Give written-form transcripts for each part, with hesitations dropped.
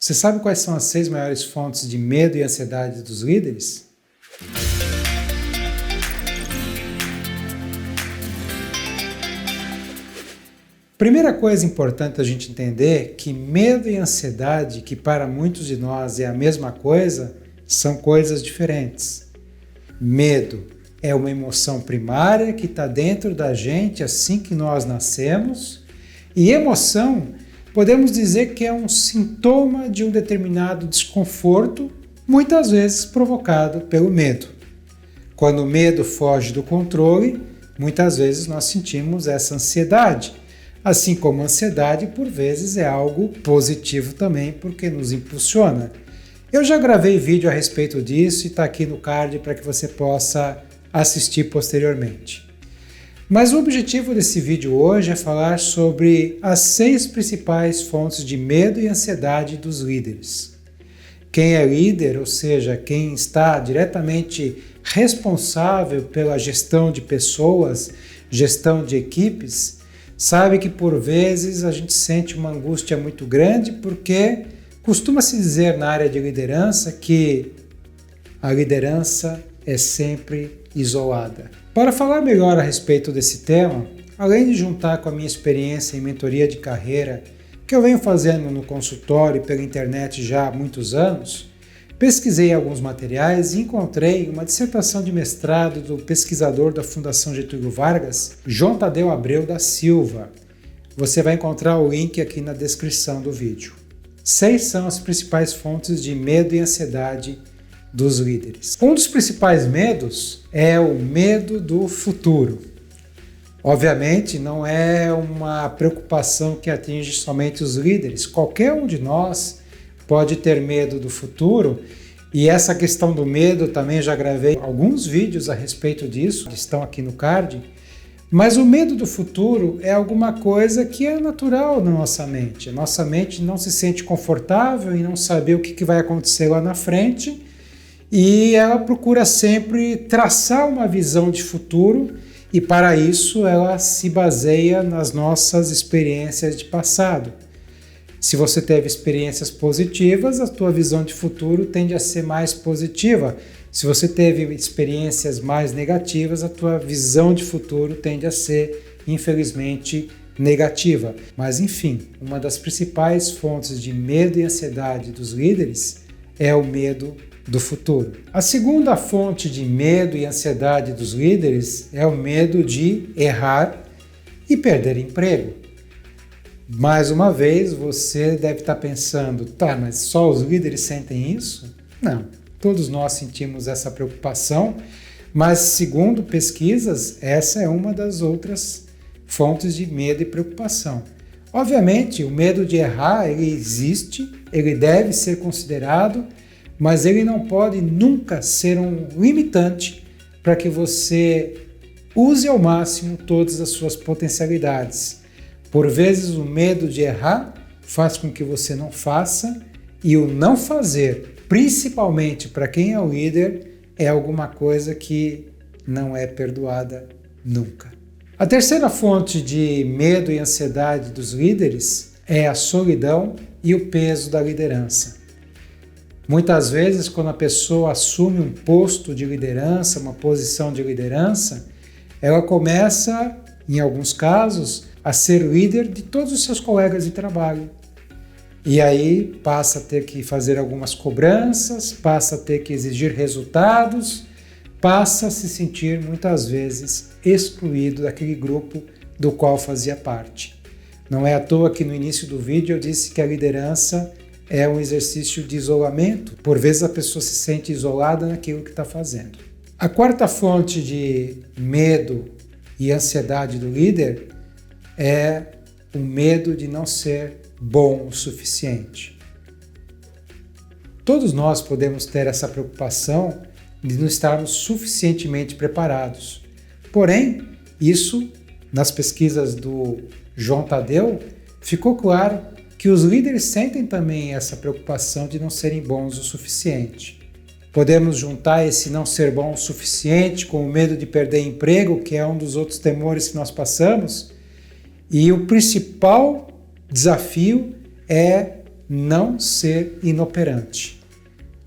Você sabe quais são as 6 maiores fontes de medo e ansiedade dos líderes? Primeira coisa importante a gente entender é que medo e ansiedade, que para muitos de nós é a mesma coisa, são coisas diferentes. Medo é uma emoção primária que está dentro da gente assim que nós nascemos, e emoção podemos dizer que é um sintoma de um determinado desconforto, muitas vezes provocado pelo medo. Quando o medo foge do controle, muitas vezes nós sentimos essa ansiedade. Assim como a ansiedade, por vezes, é algo positivo também, porque nos impulsiona. Eu já gravei vídeo a respeito disso e está aqui no card para que você possa assistir posteriormente. Mas o objetivo desse vídeo hoje é falar sobre as 6 principais fontes de medo e ansiedade dos líderes. Quem é líder, ou seja, quem está diretamente responsável pela gestão de pessoas, gestão de equipes, sabe que por vezes a gente sente uma angústia muito grande porque costuma-se dizer na área de liderança que a liderança é sempre isolada. Para falar melhor a respeito desse tema, além de juntar com a minha experiência em mentoria de carreira, que eu venho fazendo no consultório e pela internet já há muitos anos, pesquisei alguns materiais e encontrei uma dissertação de mestrado do pesquisador da Fundação Getúlio Vargas, João Tadeu Abreu da Silva. Você vai encontrar o link aqui na descrição do vídeo. 6 são as principais fontes de medo e ansiedade dos líderes. Um dos principais medos é o medo do futuro. Obviamente, não é uma preocupação que atinge somente os líderes. Qualquer um de nós pode ter medo do futuro, e essa questão do medo também já gravei alguns vídeos a respeito disso, que estão aqui no card, mas o medo do futuro é alguma coisa que é natural na nossa mente. A nossa mente não se sente confortável em não saber o que vai acontecer lá na frente, e ela procura sempre traçar uma visão de futuro, e para isso ela se baseia nas nossas experiências de passado. Se você teve experiências positivas, a tua visão de futuro tende a ser mais positiva. Se você teve experiências mais negativas, a tua visão de futuro tende a ser, infelizmente, negativa. Mas, enfim, uma das principais fontes de medo e ansiedade dos líderes é o medo do futuro. A segunda fonte de medo e ansiedade dos líderes é o medo de errar e perder emprego. Mais uma vez, você deve estar pensando, tá, mas só os líderes sentem isso? Não, todos nós sentimos essa preocupação, mas segundo pesquisas, essa é uma das outras fontes de medo e preocupação. Obviamente, o medo de errar, ele existe, ele deve ser considerado, mas ele não pode nunca ser um limitante para que você use ao máximo todas as suas potencialidades. Por vezes o medo de errar faz com que você não faça, e o não fazer, principalmente para quem é o líder, é alguma coisa que não é perdoada nunca. A terceira fonte de medo e ansiedade dos líderes é a solidão e o peso da liderança. Muitas vezes, quando a pessoa assume um posto de liderança, uma posição de liderança, ela começa, em alguns casos, a ser líder de todos os seus colegas de trabalho. E aí passa a ter que fazer algumas cobranças, passa a ter que exigir resultados, passa a se sentir muitas vezes excluído daquele grupo do qual fazia parte. Não é à toa que no início do vídeo eu disse que a liderança é um exercício de isolamento. Por vezes a pessoa se sente isolada naquilo que está fazendo. A quarta fonte de medo e ansiedade do líder é o medo de não ser bom o suficiente. Todos nós podemos ter essa preocupação de não estarmos suficientemente preparados. Porém, isso, nas pesquisas do João Tadeu, ficou claro que os líderes sentem também essa preocupação de não serem bons o suficiente. Podemos juntar esse não ser bom o suficiente com o medo de perder emprego, que é um dos outros temores que nós passamos. E o principal desafio é não ser inoperante.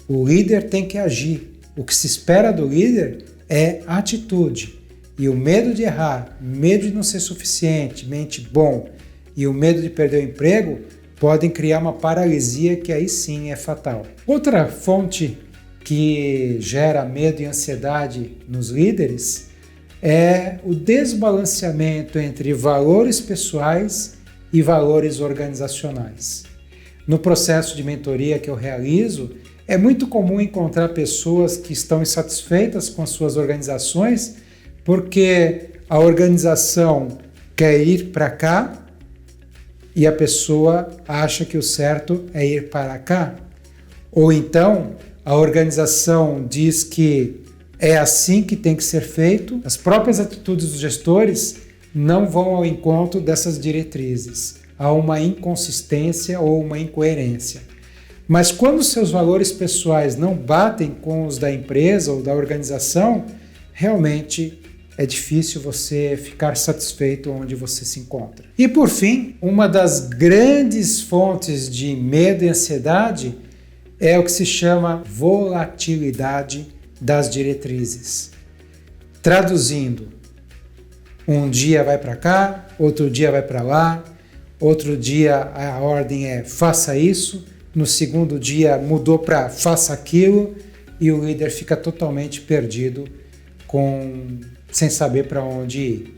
O líder tem que agir. O que se espera do líder é atitude. E o medo de errar, medo de não ser suficientemente bom e o medo de perder o emprego podem criar uma paralisia que aí sim é fatal. Outra fonte que gera medo e ansiedade nos líderes é o desbalanceamento entre valores pessoais e valores organizacionais. No processo de mentoria que eu realizo, é muito comum encontrar pessoas que estão insatisfeitas com as suas organizações porque a organização quer ir para cá e a pessoa acha que o certo é ir para cá. Ou então, a organização diz que é assim que tem que ser feito, as próprias atitudes dos gestores não vão ao encontro dessas diretrizes. Há uma inconsistência ou uma incoerência. Mas quando seus valores pessoais não batem com os da empresa ou da organização, realmente é difícil você ficar satisfeito onde você se encontra. E por fim, uma das grandes fontes de medo e ansiedade é o que se chama volatilidade das diretrizes. Traduzindo, um dia vai para cá, outro dia vai para lá, outro dia a ordem é faça isso, no segundo dia mudou para faça aquilo e o líder fica totalmente perdido sem saber para onde ir.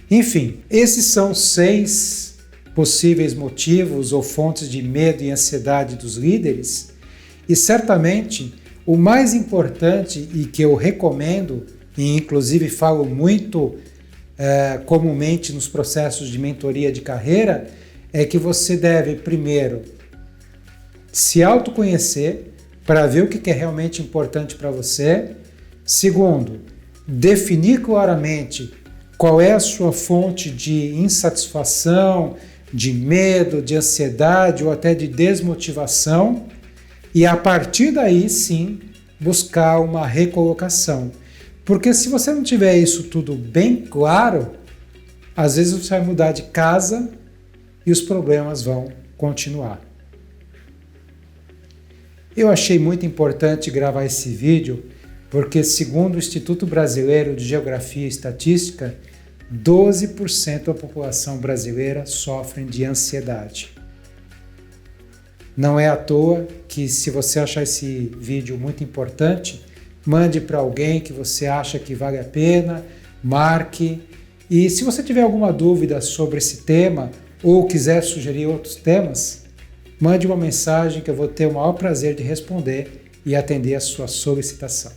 Enfim, esses são 6 possíveis motivos ou fontes de medo e ansiedade dos líderes e certamente o mais importante e que eu recomendo e inclusive falo muito comumente nos processos de mentoria de carreira é que você deve primeiro se autoconhecer para ver o que é realmente importante para você. Segundo, definir claramente qual é a sua fonte de insatisfação, de medo, de ansiedade ou até de desmotivação e a partir daí sim buscar uma recolocação. Porque se você não tiver isso tudo bem claro, às vezes você vai mudar de casa e os problemas vão continuar. Eu achei muito importante gravar esse vídeo porque, segundo o Instituto Brasileiro de Geografia e Estatística, 12% da população brasileira sofrem de ansiedade. Não é à toa que, se você achar esse vídeo muito importante, mande para alguém que você acha que vale a pena, marque. E se você tiver alguma dúvida sobre esse tema ou quiser sugerir outros temas, mande uma mensagem que eu vou ter o maior prazer de responder e atender a sua solicitação.